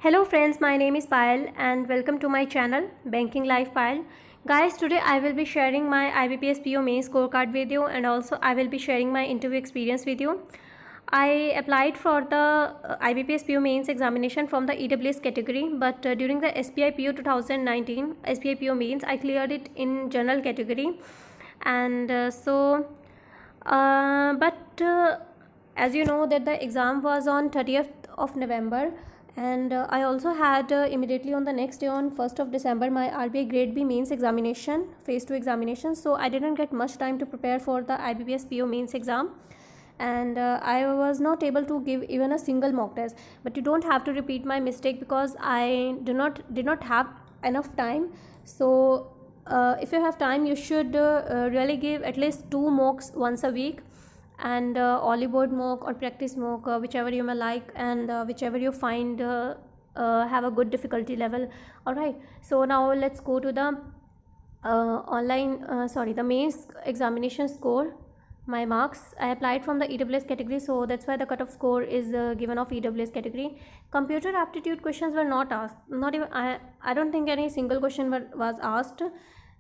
Hello friends, my name is Payal and welcome to my channel Banking Life Payal. Guys, today I will be sharing my IBPS PO main scorecard video and also I will be sharing my interview experience with you. I applied for the IBPS PO mains examination from the EWS category, but during the SBI PO 2019 SBI PO mains I cleared it in general category, and as you know that the exam was on 30th of November, and I also had immediately on the next day on 1st of December my RBI grade B mains examination, phase 2 examination. So I didn't get much time to prepare for the IBPS PO mains exam, and I was not able to give even a single mock test. But you don't have to repeat my mistake because I did not have enough time. So if you have time, you should really give at least 2 mocks once a week, and Ollie board mock or practice mock, whichever you may like, and whichever you find have a good difficulty level. All right, so now let's go to the the mains examination score. My marks, I applied from the EWS category, so that's why the cutoff score is given of EWS category. Computer aptitude questions were not asked, not even I don't think any single question was asked,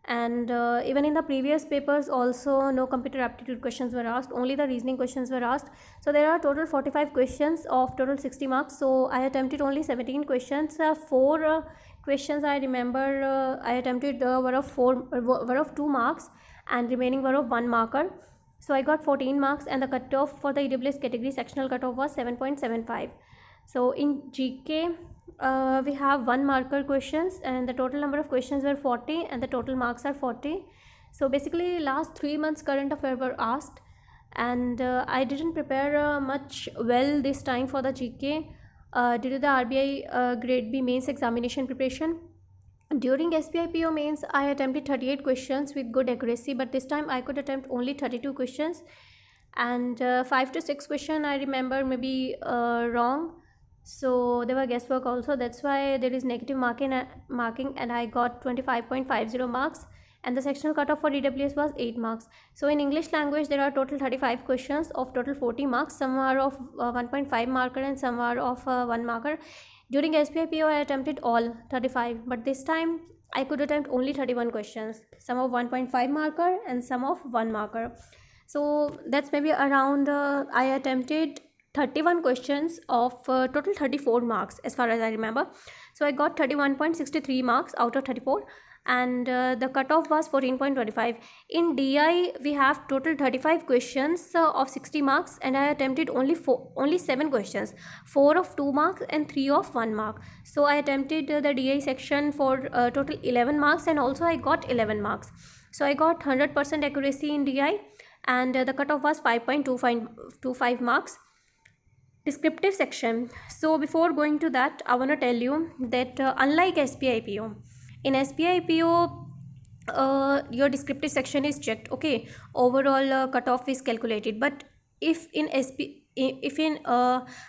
and even in the previous papers also no computer aptitude questions were asked, only the reasoning questions were asked. So there are total 45 questions of total 60 marks, so I attempted only 17 questions. 4 questions I remember I attempted were of 2 marks, and remaining were of 1 marker. So I got 14 marks, and the cutoff for the EWS category sectional cutoff was 7.75. So in GK we have 1 marker questions, and the total number of questions were 40 and the total marks are 40. So basically last 3 months current affair were asked, and I didn't prepare much well this time for the GK due to the RBI grade B mains examination preparation. During SBI PO mains, I attempted 38 questions with good accuracy, but this time I could attempt only 32 questions, and 5 to 6 questions I remember maybe wrong. So there were guesswork also. That's why there is negative marking, and I got 25.50 marks, and the sectional cutoff for EWS was 8 marks. So in English language there are total 35 questions of total 40 marks. Some are of 1.5 marker and some are of 1 marker. During SBI PO I attempted all 35, but this time I could attempt only 31 questions, some of 1.5 marker and some of 1 marker. So that's maybe around I attempted 31 questions of total 34 marks as far as I remember. So I got 31.63 marks out of 34, and the cutoff was 14.25. In DI we have total 35 questions of 60 marks, and I attempted only 7 questions, 4 of 2 marks and 3 of 1 mark. So I attempted the DI section for total 11 marks, and also I got 11 marks. So I got 100% accuracy in DI, and the cutoff was 5.25 marks. Descriptive section. So before going to that, I want to tell you that unlike SBI PO, in SBI PO your descriptive section is checked, okay, overall cutoff is calculated. But if in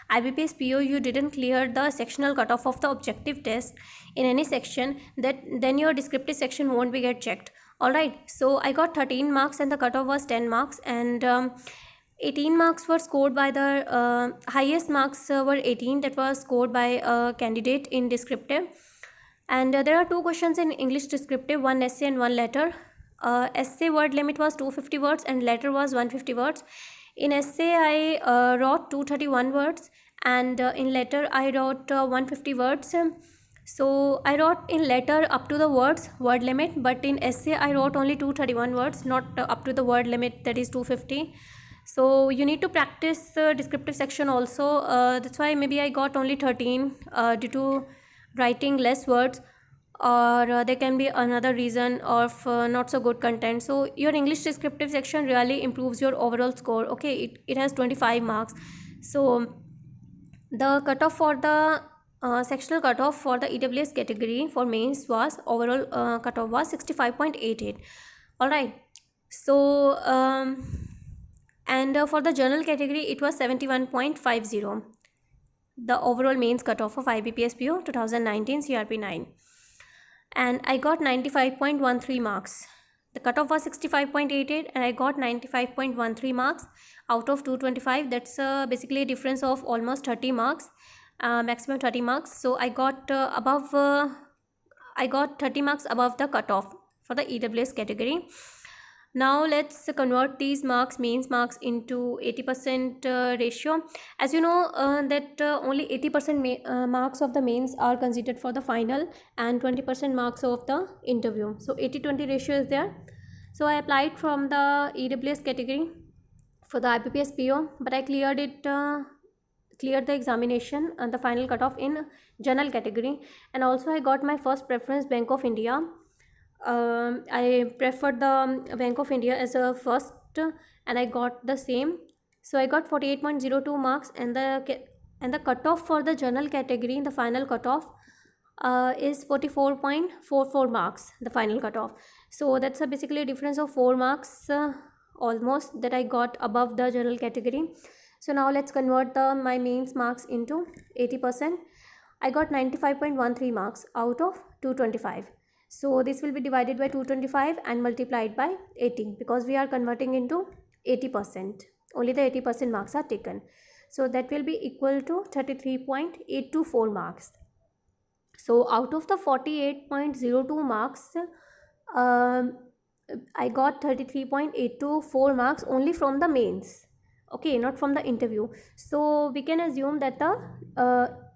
IBPS PO you didn't clear the sectional cutoff of the objective test in any section, then your descriptive section won't be get checked. All right, so I got 13 marks and the cutoff was 10 marks, and 18 marks were scored by the highest marks were 18, that was scored by a candidate in descriptive. And there are 2 questions in English descriptive, 1 essay and 1 letter. Essay word limit was 250 words and letter was 150 words. In essay I wrote 231 words, and in letter I wrote 150 words. So I wrote in letter up to the word limit, but in essay I wrote only 231 words, not up to the word limit, that is 250. So you need to practice descriptive section also. That's why maybe I got only 13 due to writing less words, or there can be another reason of not so good content. So your English descriptive section really improves your overall score, okay. It has 25 marks. So the cutoff for the sectional cutoff for the EWS category for mains was overall cutoff was 65.88. all right. So and for the general category it was 71.50, the overall mains cutoff of IBPS PO 2019 CRP 9, and I got 95.13 marks. The cutoff was 65.88 and I got 95.13 marks out of 225. That's basically a difference of almost 30 marks. maximum 30 marks. So I got 30 marks above the cutoff for the EWS category. Now let's convert these marks, mains marks, into 80% ratio. As you know that only 80% marks of the mains are considered for the final and 20% marks of the interview. So 80-20 ratio is there. So I applied from the EWS category for the IBPS PO, but I cleared the examination and the final cutoff in general category, and also I got my first preference Bank of India. I preferred the Bank of India as a first, and I got the same. So I got 48.02 marks, and the cutoff for the general category, the final cutoff is 44.44 marks, the final cutoff. So that's basically a difference of 4 marks almost that I got above the general category. So now let's convert my mains marks into 80%. I got 95.13 marks out of 225. So this will be divided by 225 and multiplied by 80, because we are converting into 80%. Only the 80% marks are taken. So that will be equal to 33.824 marks. So out of the 48.02 marks, I got 33.824 marks only from the mains. Okay, not from the interview. So we can assume that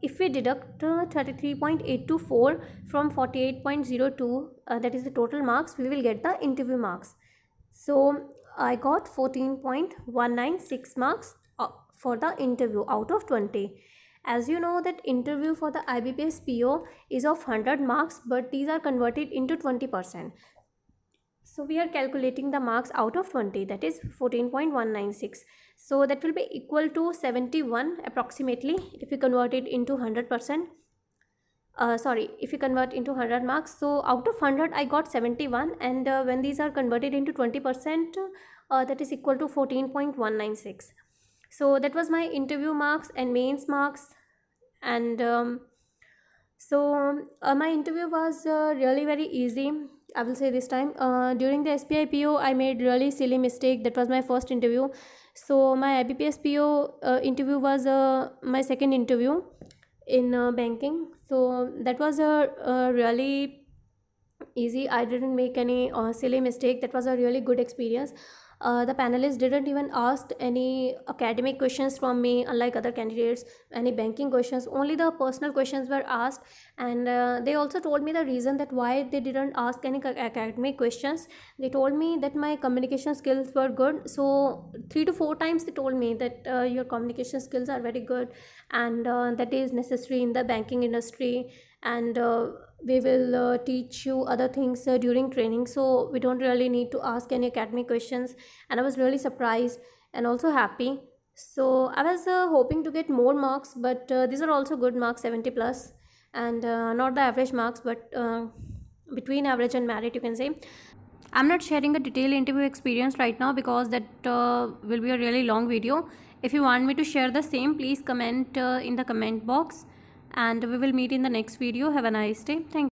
if we deduct 33.824 from 48.02, that is the total marks, we will get the interview marks. So I got 14.196 marks for the interview out of 20. As you know that interview for the IBPS PO is of 100 marks, but these are converted into 20%. So we are calculating the marks out of 20, that is 14.196. So that will be equal to 71 approximately if we convert it into 100%. If you convert into 100 marks, so out of 100 I got 71, and when these are converted into 20%, that is equal to 14.196. So that was my interview marks and mains marks. And my interview was really very easy, I will say this time. During the SPI PO, I made really silly mistake. That was my first interview. So my IBPS PO interview was my second interview in banking. So that was a really easy. I didn't make any silly mistake. That was a really good experience. The panelists didn't even ask any academic questions from me, unlike other candidates, any banking questions. Only the personal questions were asked, and they also told me the reason that why they didn't ask any academic questions. They told me that my communication skills were good. So 3 to 4 times they told me that your communication skills are very good, and that is necessary in the banking industry, and we will teach you other things during training, so we don't really need to ask any academic questions. And I was really surprised and also happy. So I was hoping to get more marks, but these are also good marks, 70 plus, and not the average marks, but between average and merit, you can say. I'm not sharing a detailed interview experience right now because that will be a really long video. If you want me to share the same, please comment in the comment box, and we will meet in the next video. Have a nice day. Thank you.